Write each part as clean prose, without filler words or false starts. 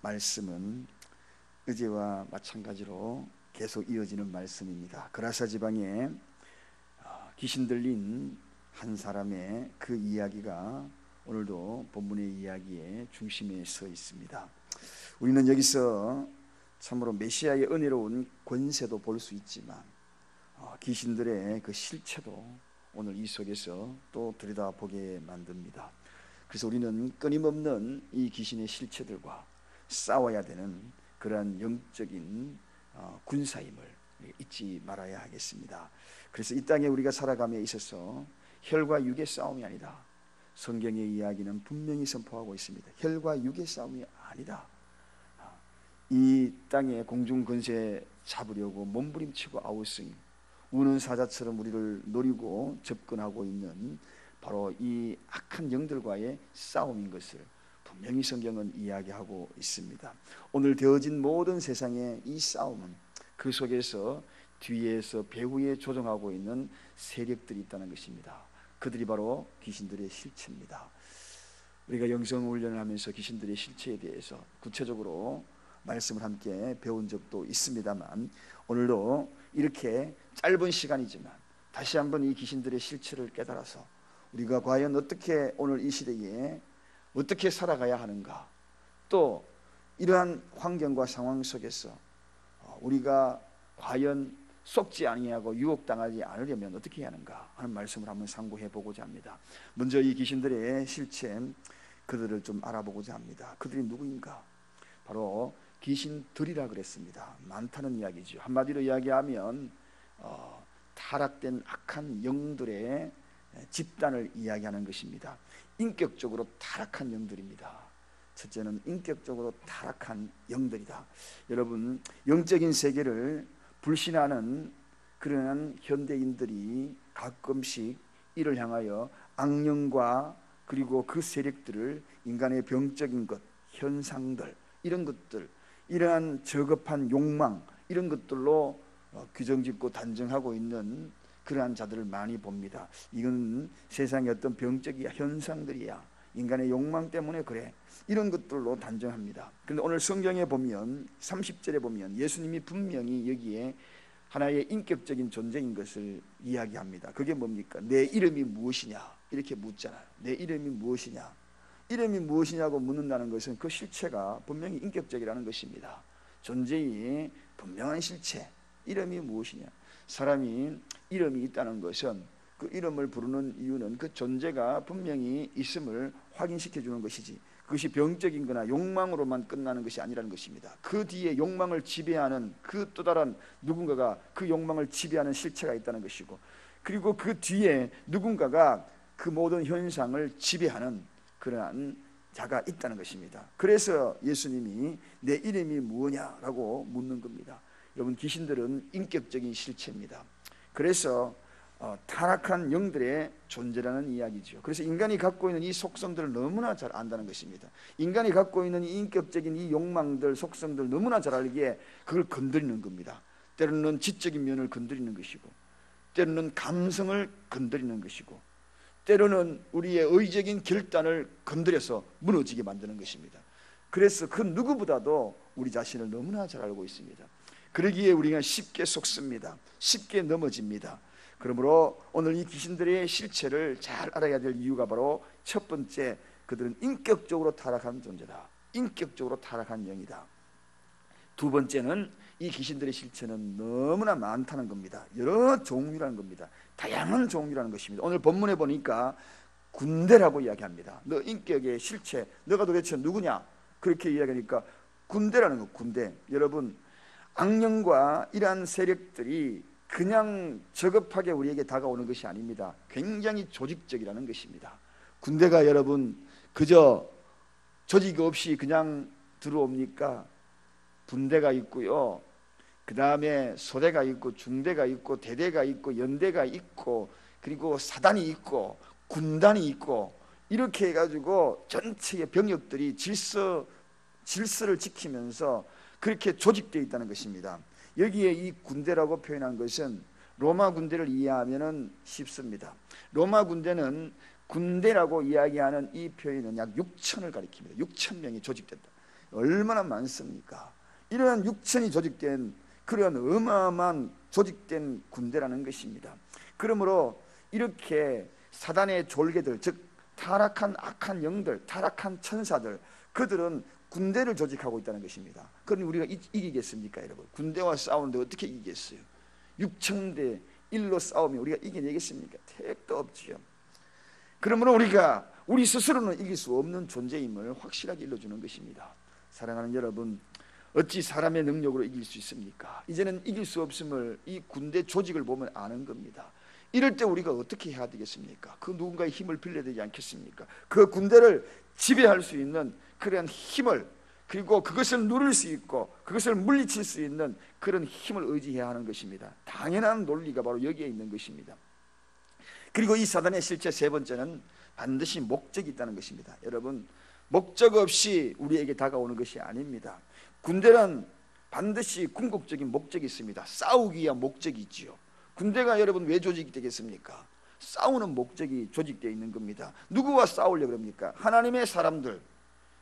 말씀은 어제와 마찬가지로 계속 이어지는 말씀입니다. 그라사 지방에 귀신 들린 한 사람의 그 이야기가 오늘도 본문의 이야기의 중심에 서 있습니다. 우리는 여기서 참으로 메시아의 은혜로운 권세도 볼 수 있지만 귀신들의 그 실체도 오늘 이 속에서 또 들여다보게 만듭니다. 그래서 우리는 끊임없는 이 귀신의 실체들과 싸워야 되는 그러한 영적인 군사임을 잊지 말아야 하겠습니다. 그래서 이 땅에 우리가 살아감에 있어서 혈과 육의 싸움이 아니다. 성경의 이야기는 분명히 선포하고 있습니다. 혈과 육의 싸움이 아니다. 이 땅에 공중 권세 잡으려고 몸부림치고 아우성 우는 사자처럼 우리를 노리고 접근하고 있는 바로 이 악한 영들과의 싸움인 것을 분명히 성경은 이야기하고 있습니다. 오늘 되어진 모든 세상의 이 싸움은 그 속에서 뒤에서 배후에 조종하고 있는 세력들이 있다는 것입니다. 그들이 바로 귀신들의 실체입니다. 우리가 영성훈련을 하면서 귀신들의 실체에 대해서 구체적으로 말씀을 함께 배운 적도 있습니다만, 오늘도 이렇게 짧은 시간이지만 다시 한번 이 귀신들의 실체를 깨달아서 우리가 과연 어떻게 오늘 이 시대에 어떻게 살아가야 하는가, 또 이러한 환경과 상황 속에서 우리가 과연 속지 아니하고 유혹당하지 않으려면 어떻게 해야 하는가 하는 말씀을 한번 상고해 보고자 합니다. 먼저 이 귀신들의 실체, 그들을 좀 알아보고자 합니다. 그들이 누구인가? 바로 귀신들이라 그랬습니다. 많다는 이야기죠. 한마디로 이야기하면 타락된 악한 영들의 집단을 이야기하는 것입니다. 인격적으로 타락한 영들입니다. 첫째는 인격적으로 타락한 영들이다. 여러분, 영적인 세계를 불신하는 그러한 현대인들이 가끔씩 이를 향하여 악령과 그리고 그 세력들을 인간의 병적인 것, 현상들, 이런 것들, 이러한 저급한 욕망, 이런 것들로 규정짓고 단정하고 있는 그러한 자들을 많이 봅니다. 이건 세상의 어떤 병적이야, 현상들이야, 인간의 욕망 때문에 그래, 이런 것들로 단정합니다. 그런데 오늘 성경에 보면 30절에 보면 예수님이 분명히 여기에 하나의 인격적인 존재인 것을 이야기합니다. 그게 뭡니까? 내 이름이 무엇이냐 이렇게 묻잖아요. 내 이름이 무엇이냐, 이름이 무엇이냐고 묻는다는 것은 그 실체가 분명히 인격적이라는 것입니다. 존재의 분명한 실체, 이름이 무엇이냐. 사람이 이름이 있다는 것은 그 이름을 부르는 이유는 그 존재가 분명히 있음을 확인시켜 주는 것이지, 그것이 병적인 거나 욕망으로만 끝나는 것이 아니라는 것입니다. 그 뒤에 욕망을 지배하는 그 또 다른 누군가가 그 욕망을 지배하는 실체가 있다는 것이고, 그리고 그 뒤에 누군가가 그 모든 현상을 지배하는 그러한 자가 있다는 것입니다. 그래서 예수님이 내 이름이 무엇냐라고 묻는 겁니다. 여러분, 귀신들은 인격적인 실체입니다. 그래서 타락한 영들의 존재라는 이야기죠. 그래서 인간이 갖고 있는 이 속성들을 너무나 잘 안다는 것입니다. 인간이 갖고 있는 이 인격적인 이 욕망들, 속성들 너무나 잘 알기에 그걸 건드리는 겁니다. 때로는 지적인 면을 건드리는 것이고, 때로는 감성을 건드리는 것이고, 때로는 우리의 의적인 결단을 건드려서 무너지게 만드는 것입니다. 그래서 그 누구보다도 우리 자신을 너무나 잘 알고 있습니다. 그러기에 우리가 쉽게 속습니다. 쉽게 넘어집니다. 그러므로 오늘 이 귀신들의 실체를 잘 알아야 될 이유가 바로 첫 번째, 그들은 인격적으로 타락한 존재다. 인격적으로 타락한 영이다. 두 번째는 이 귀신들의 실체는 너무나 많다는 겁니다. 여러 종류라는 겁니다. 다양한 종류라는 것입니다. 오늘 본문에 보니까 군대라고 이야기합니다. 너 인격의 실체, 너가 도대체 누구냐? 그렇게 이야기하니까 군대라는 거, 군대. 여러분, 악령과 이러한 세력들이 그냥 저급하게 우리에게 다가오는 것이 아닙니다. 굉장히 조직적이라는 것입니다. 군대가 여러분 그저 조직 없이 그냥 들어옵니까? 분대가 있고요, 그 다음에 소대가 있고 중대가 있고 대대가 있고 연대가 있고 그리고 사단이 있고 군단이 있고, 이렇게 해가지고 전체의 병력들이 질서를 지키면서 그렇게 조직되어 있다는 것입니다. 여기에 이 군대라고 표현한 것은 로마 군대를 이해하면 쉽습니다. 로마 군대는 군대라고 이야기하는 이 표현은 약 6천을 가리킵니다. 6천 명이 조직된다. 얼마나 많습니까? 이러한 육천이 조직된 그런 어마어마한 조직된 군대라는 것입니다. 그러므로 이렇게 사단의 졸개들, 즉 타락한 악한 영들, 타락한 천사들, 그들은 군대를 조직하고 있다는 것입니다. 그럼 우리가 이기겠습니까, 여러분? 군대와 싸우는데 어떻게 이기겠어요? 6,000대 1로 싸우면 우리가 이겨내겠습니까? 택도 없지요. 그러므로 우리가 우리 스스로는 이길 수 없는 존재임을 확실하게 일러주는 것입니다. 사랑하는 여러분, 어찌 사람의 능력으로 이길 수 있습니까? 이제는 이길 수 없음을 이 군대 조직을 보면 아는 겁니다. 이럴 때 우리가 어떻게 해야 되겠습니까? 그 누군가의 힘을 빌려야 되지 않겠습니까? 그 군대를 지배할 수 있는 그러한 힘을, 그리고 그것을 누릴 수 있고 그것을 물리칠 수 있는 그런 힘을 의지해야 하는 것입니다. 당연한 논리가 바로 여기에 있는 것입니다. 그리고 이 사단의 실체 세 번째는 반드시 목적이 있다는 것입니다. 여러분, 목적 없이 우리에게 다가오는 것이 아닙니다. 군대란 반드시 궁극적인 목적이 있습니다. 싸우기 위한 목적이 있지요. 군대가 여러분 왜 조직이 되겠습니까? 싸우는 목적이 조직되어 있는 겁니다. 누구와 싸우려고 합니까? 하나님의 사람들,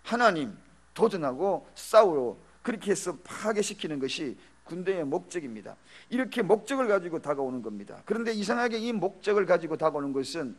하나님 도전하고 싸우러, 그렇게 해서 파괴시키는 것이 군대의 목적입니다. 이렇게 목적을 가지고 다가오는 겁니다. 그런데 이상하게 이 목적을 가지고 다가오는 것은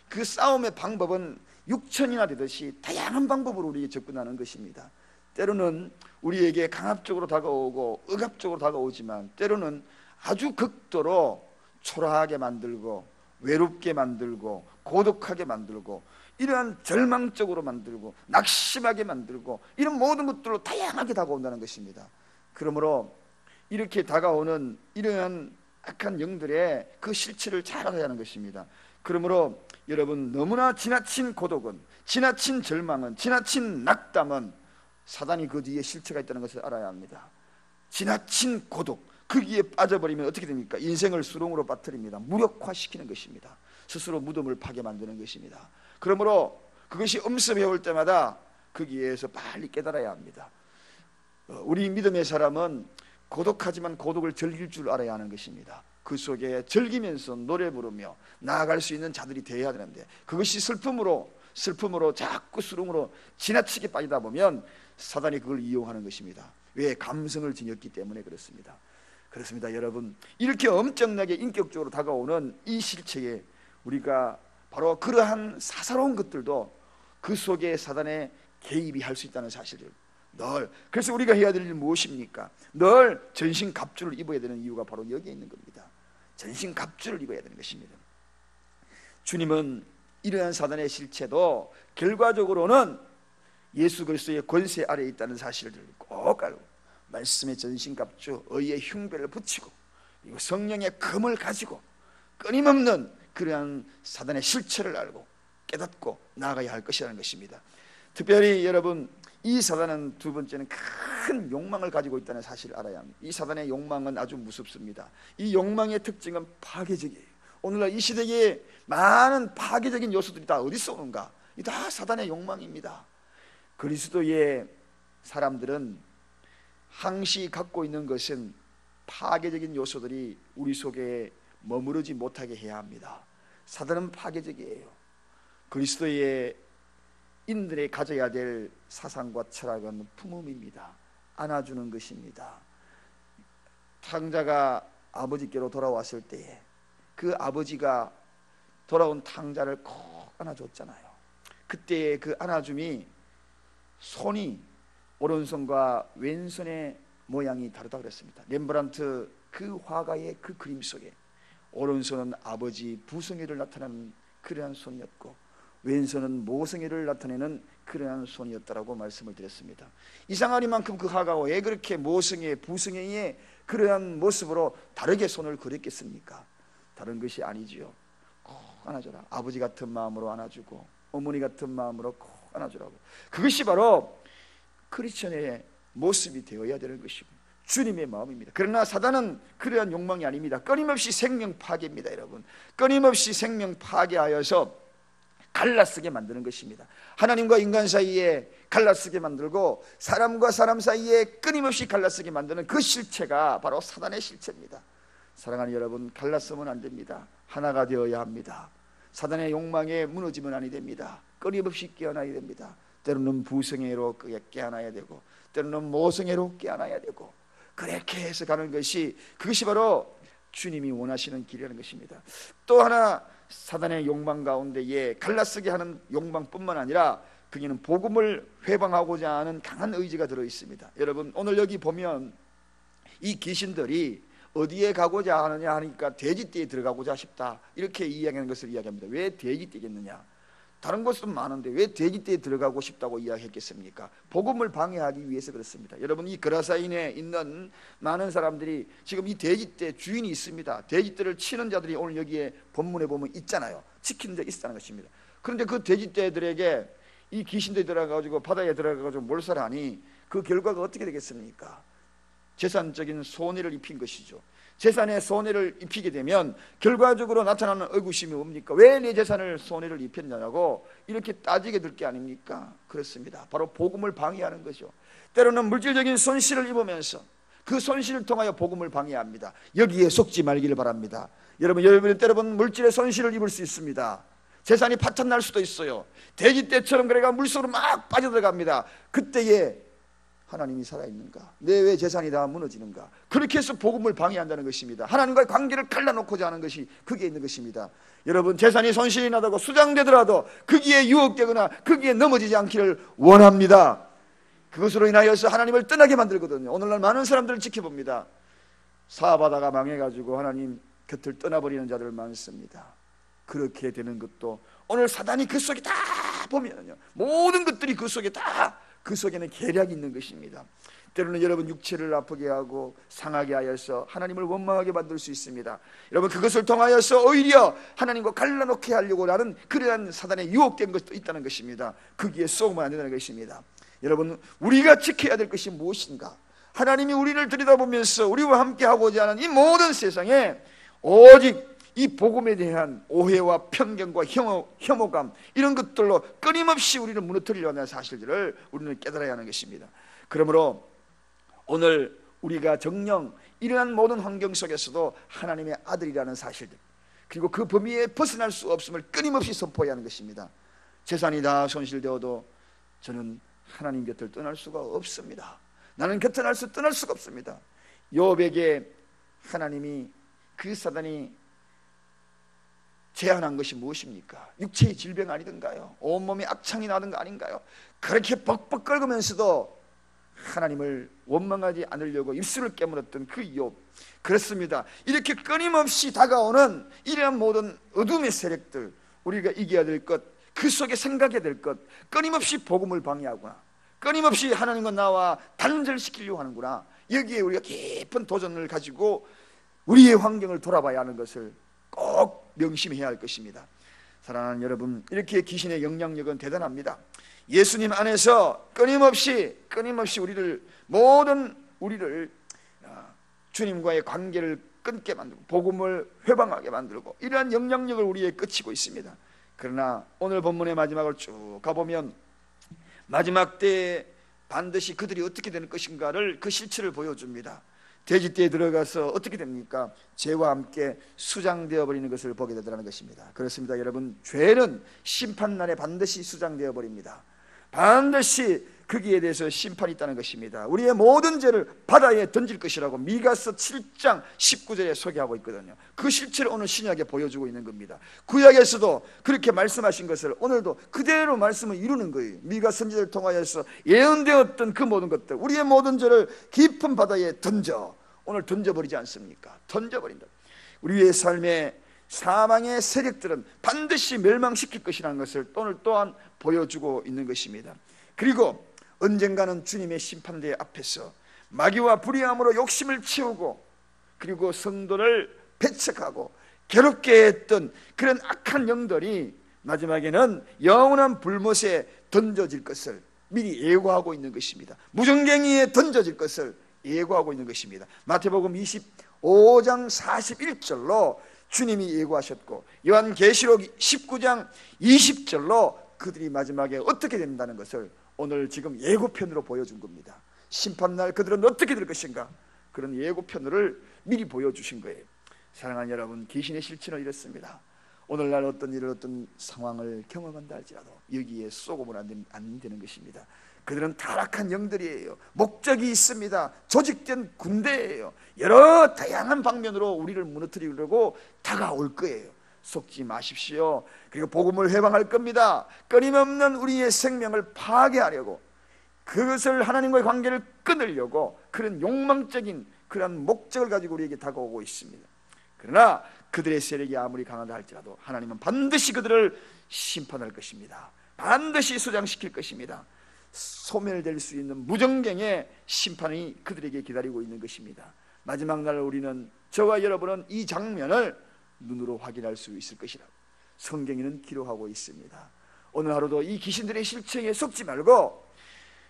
그 싸움의 방법은 육천이나 되듯이 다양한 방법으로 우리에게 접근하는 것입니다. 때로는 우리에게 강압적으로 다가오고 억압적으로 다가오지만 때로는 아주 극도로 초라하게 만들고 외롭게 만들고 고독하게 만들고 이러한 절망적으로 만들고 낙심하게 만들고 이런 모든 것들로 다양하게 다가온다는 것입니다. 그러므로 이렇게 다가오는 이러한 악한 영들의 그 실체를 잘 알아야 하는 것입니다. 그러므로 여러분, 너무나 지나친 고독은, 지나친 절망은, 지나친 낙담은 사단이 그 뒤에 실체가 있다는 것을 알아야 합니다. 지나친 고독, 거기에 빠져버리면 어떻게 됩니까? 인생을 수렁으로 빠뜨립니다. 무력화시키는 것입니다. 스스로 무덤을 파게 만드는 것입니다. 그러므로 그것이 엄습해 올 때마다 거기에서 빨리 깨달아야 합니다. 우리 믿음의 사람은 고독하지만 고독을 즐길 줄 알아야 하는 것입니다. 그 속에 즐기면서 노래 부르며 나아갈 수 있는 자들이 되어야 되는데, 그것이 슬픔으로 자꾸 수렁으로 지나치게 빠지다 보면 사단이 그걸 이용하는 것입니다. 왜? 감성을 지녔기 때문에 그렇습니다. 여러분, 이렇게 엄청나게 인격적으로 다가오는 이 실체에 우리가 바로 그러한 사사로운 것들도 그 속에 사단의 개입이 할 수 있다는 사실을 늘, 그래서 우리가 해야 될 일은 무엇입니까? 늘 전신갑주를 입어야 되는 이유가 바로 여기에 있는 겁니다. 전신갑주를 입어야 되는 것입니다. 주님은 이러한 사단의 실체도 결과적으로는 예수 그리스도의 권세 아래에 있다는 사실을 꼭 알고 말씀의 전신갑주, 의의 흉배를 붙이고 그리고 성령의 검을 가지고 끊임없는 그러한 사단의 실체를 알고 깨닫고 나아가야 할 것이라는 것입니다. 특별히 여러분, 이 사단은 두 번째는 큰 욕망을 가지고 있다는 사실을 알아야 합니다. 이 사단의 욕망은 아주 무섭습니다. 이 욕망의 특징은 파괴적이에요. 오늘날 이 시대에 많은 파괴적인 요소들이 다 어디서 오는가? 이 다 사단의 욕망입니다. 그리스도의 사람들은 항시 갖고 있는 것은 파괴적인 요소들이 우리 속에 머무르지 못하게 해야 합니다. 사단은 파괴적이에요. 그리스도의 인들이 가져야 될 사상과 철학은 품음입니다. 안아주는 것입니다. 탕자가 아버지께로 돌아왔을 때에 그 아버지가 돌아온 탕자를 꼭 안아줬잖아요. 그때의 그 안아줌이 손이 오른손과 왼손의 모양이 다르다고 그랬습니다. 렘브란트 그 화가의 그 그림 속에 오른손은 아버지 부성애를 나타내는 그러한 손이었고 왼손은 모성애를 나타내는 그러한 손이었다라고 말씀을 드렸습니다. 이상하리만큼 그 화가가 왜 그렇게 모성애, 부성애의 그러한 모습으로 다르게 손을 그렸겠습니까? 다른 것이 아니지요. 꼭 안아줘라. 아버지 같은 마음으로 안아주고 어머니 같은 마음으로 꼭 안아주라고. 그것이 바로 크리스천의 모습이 되어야 되는 것이고 주님의 마음입니다. 그러나 사단은 그러한 욕망이 아닙니다. 끊임없이 생명 파괴입니다. 여러분, 끊임없이 생명 파괴하여서 갈라쓰게 만드는 것입니다. 하나님과 인간 사이에 갈라쓰게 만들고 사람과 사람 사이에 끊임없이 갈라쓰게 만드는 그 실체가 바로 사단의 실체입니다. 사랑하는 여러분, 갈라쓰면 안 됩니다. 하나가 되어야 합니다. 사단의 욕망에 무너지면 아니 됩니다. 끊임없이 깨어나야 됩니다. 때로는 부성애로 깨어나야 되고 때로는 모성애로 깨어나야 되고, 그렇게 해서 가는 것이, 그것이 바로 주님이 원하시는 길이라는 것입니다. 또 하나, 사단의 욕망 가운데에 갈라쓰게 하는 욕망뿐만 아니라 그게는 복음을 회방하고자 하는 강한 의지가 들어 있습니다. 여러분, 오늘 여기 보면 이 귀신들이 어디에 가고자 하느냐 하니까 돼지떼에 들어가고자 싶다, 이렇게 이야기하는 것을 이야기합니다. 왜 돼지떼겠느냐? 다른 것은 많은데 왜 돼지떼에 들어가고 싶다고 이야기했겠습니까? 복음을 방해하기 위해서 그렇습니다. 여러분, 이 그라사인에 있는 많은 사람들이 지금 이 돼지떼 주인이 있습니다. 돼지떼를 치는 자들이 오늘 여기에 본문에 보면 있잖아요. 지킨 자 있다는 것입니다. 그런데 그 돼지떼들에게 이 귀신들이 들어가가지고 바다에 들어가가지고 몰살하니 그 결과가 어떻게 되겠습니까? 재산적인 손해를 입힌 것이죠. 재산에 손해를 입히게 되면 결과적으로 나타나는 의구심이 뭡니까? 왜 내 재산을 손해를 입혔냐고 이렇게 따지게 될 게 아닙니까? 그렇습니다. 바로 복음을 방해하는 거죠. 때로는 물질적인 손실을 입으면서 그 손실을 통하여 복음을 방해합니다. 여기에 속지 말기를 바랍니다. 여러분이 때로는 물질의 손실을 입을 수 있습니다. 재산이 파탄 날 수도 있어요. 돼지떼처럼 그래가 물속으로 막 빠져들어갑니다. 그때에 하나님이 살아있는가? 내 왜 재산이 다 무너지는가? 그렇게 해서 복음을 방해한다는 것입니다. 하나님과의 관계를 갈라놓고자 하는 것이 그게 있는 것입니다. 여러분, 재산이 손실이 나다고 수장되더라도 거기에 유혹되거나 거기에 넘어지지 않기를 원합니다. 그것으로 인하여서 하나님을 떠나게 만들거든요. 오늘날 많은 사람들을 지켜봅니다. 사업하다가 망해가지고 하나님 곁을 떠나버리는 자들 많습니다. 그렇게 되는 것도 오늘 사단이 그 속에 다 보면요, 모든 것들이 그 속에 다, 그 속에는 계략이 있는 것입니다. 때로는 여러분 육체를 아프게 하고 상하게 하여서 하나님을 원망하게 만들 수 있습니다. 여러분, 그것을 통하여서 오히려 하나님과 갈라놓게 하려고 하는 그러한 사단에 유혹된 것도 있다는 것입니다. 거기에 쏘면 안 된다는 것입니다. 여러분, 우리가 지켜야 될 것이 무엇인가? 하나님이 우리를 들여다보면서 우리와 함께 하고자 하는 이 모든 세상에 오직 이 복음에 대한 오해와 편견과 혐오감, 이런 것들로 끊임없이 우리를 무너뜨리려 하는 사실들을 우리는 깨달아야 하는 것입니다. 그러므로 오늘 우리가 정녕 이러한 모든 환경 속에서도 하나님의 아들이라는 사실들, 그리고 그 범위에 벗어날 수 없음을 끊임없이 선포해야 하는 것입니다. 재산이 다 손실되어도 저는 하나님 곁을 떠날 수가 없습니다. 나는 곁을 떠날 수가 없습니다. 욥에게 하나님이, 그 사단이 제안한 것이 무엇입니까? 육체의 질병 아니던가요? 온몸에 악창이 나던 거 아닌가요? 그렇게 벅벅 끓으면서도 하나님을 원망하지 않으려고 입술을 깨물었던 그 욥, 그렇습니다. 이렇게 끊임없이 다가오는 이러한 모든 어둠의 세력들, 우리가 이겨야 될 것, 그 속에 생각해야 될 것, 끊임없이 복음을 방해하구나, 끊임없이 하나님과 나와 단절시키려고 하는구나, 여기에 우리가 깊은 도전을 가지고 우리의 환경을 돌아봐야 하는 것을 꼭 명심해야 할 것입니다. 사랑하는 여러분, 이렇게 귀신의 영향력은 대단합니다. 예수님 안에서 끊임없이 우리를 주님과의 관계를 끊게 만들고 복음을 회방하게 만들고 이러한 영향력을 우리에 끼치고 있습니다. 그러나 오늘 본문의 마지막을 쭉 가보면 마지막 때에 반드시 그들이 어떻게 되는 것인가를, 그 실체를 보여줍니다. 돼지떼에 들어가서 어떻게 됩니까? 죄와 함께 수장되어 버리는 것을 보게 되더라는 것입니다. 그렇습니다. 여러분, 죄는 심판날에 반드시 수장되어 버립니다. 반드시 거기에 대해서 심판이 있다는 것입니다. 우리의 모든 죄를 바다에 던질 것이라고 미가서 7장 19절에 소개하고 있거든요. 그 실체를 오늘 신약에 보여주고 있는 겁니다. 구약에서도 그렇게 말씀하신 것을 오늘도 그대로 말씀을 이루는 거예요. 미가 선지자를 통하여서 예언되었던 그 모든 것들, 우리의 모든 죄를 깊은 바다에 오늘 던져버리지 않습니까? 던져버린다. 우리의 삶에 사망의 세력들은 반드시 멸망시킬 것이라는 것을 오늘 또한 보여주고 있는 것입니다. 그리고 언젠가는 주님의 심판대 앞에서 마귀와 불의함으로 욕심을 채우고 그리고 성도를 배척하고 괴롭게 했던 그런 악한 영들이 마지막에는 영원한 불못에 던져질 것을 미리 예고하고 있는 것입니다. 무전갱이에 던져질 것을 예고하고 있는 것입니다. 마태복음 25장 41절로 주님이 예고하셨고, 요한계시록 19장 20절로 그들이 마지막에 어떻게 된다는 것을 오늘 지금 예고편으로 보여준 겁니다. 심판날 그들은 어떻게 될 것인가, 그런 예고편을 미리 보여주신 거예요. 사랑하는 여러분, 귀신의 실체는 이렇습니다. 오늘날 어떤 상황을 경험한다 할지라도 여기에 쏘고는 안 되는 것입니다. 그들은 타락한 영들이에요. 목적이 있습니다. 조직된 군대예요. 여러 다양한 방면으로 우리를 무너뜨리려고 다가올 거예요. 속지 마십시오. 그리고 복음을 회방할 겁니다. 끊임없는 우리의 생명을 파괴하려고, 그것을 하나님과의 관계를 끊으려고 그런 욕망적인 그런 목적을 가지고 우리에게 다가오고 있습니다. 그러나 그들의 세력이 아무리 강하다 할지라도 하나님은 반드시 그들을 심판할 것입니다. 반드시 소장시킬 것입니다. 소멸될 수 있는 무정경의 심판이 그들에게 기다리고 있는 것입니다. 마지막 날 우리는, 저와 여러분은 이 장면을 눈으로 확인할 수 있을 것이라고 성경에는 기록하고 있습니다. 오늘 하루도 이 귀신들의 실체에 속지 말고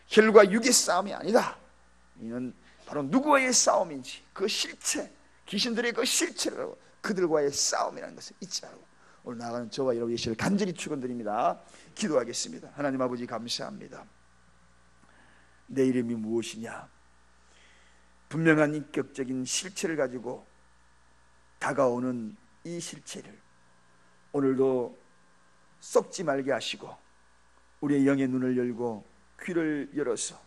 혈과 육의 싸움이 아니다, 이는 바로 누구와의 싸움인지 그 실체, 귀신들의 그 실체로 그들과의 싸움이라는 것을 잊지 말고 오늘 나아가는 저와 여러분의 시를 간절히 축원드립니다. 기도하겠습니다. 하나님 아버지, 감사합니다. 내 이름이 무엇이냐, 분명한 인격적인 실체를 가지고 다가오는 이 실체를 오늘도 썩지 말게 하시고 우리의 영의 눈을 열고 귀를 열어서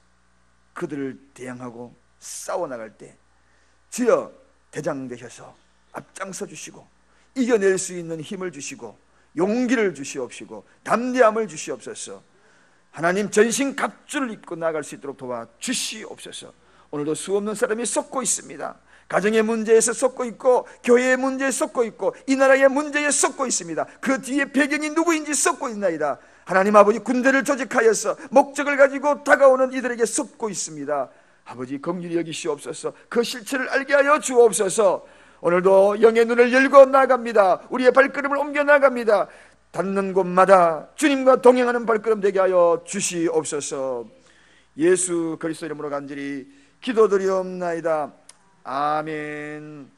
그들을 대항하고 싸워나갈 때 주여 대장 되셔서 앞장서 주시고 이겨낼 수 있는 힘을 주시고 용기를 주시옵시고 담대함을 주시옵소서. 하나님, 전신 갑주를 입고 나갈 수 있도록 도와주시옵소서. 오늘도 수없는 사람이 썩고 있습니다. 가정의 문제에서 썩고 있고, 교회의 문제에 썩고 있고, 이 나라의 문제에 썩고 있습니다. 그 뒤에 배경이 누구인지 썩고 있나이다. 하나님 아버지, 군대를 조직하여서 목적을 가지고 다가오는 이들에게 썩고 있습니다. 아버지, 긍휼히 여기시옵소서. 그 실체를 알게 하여 주옵소서. 오늘도 영의 눈을 열고 나갑니다. 우리의 발걸음을 옮겨 나갑니다. 닿는 곳마다 주님과 동행하는 발걸음 되게 하여 주시옵소서. 예수 그리스도 이름으로 간절히 기도드리옵나이다. 아멘.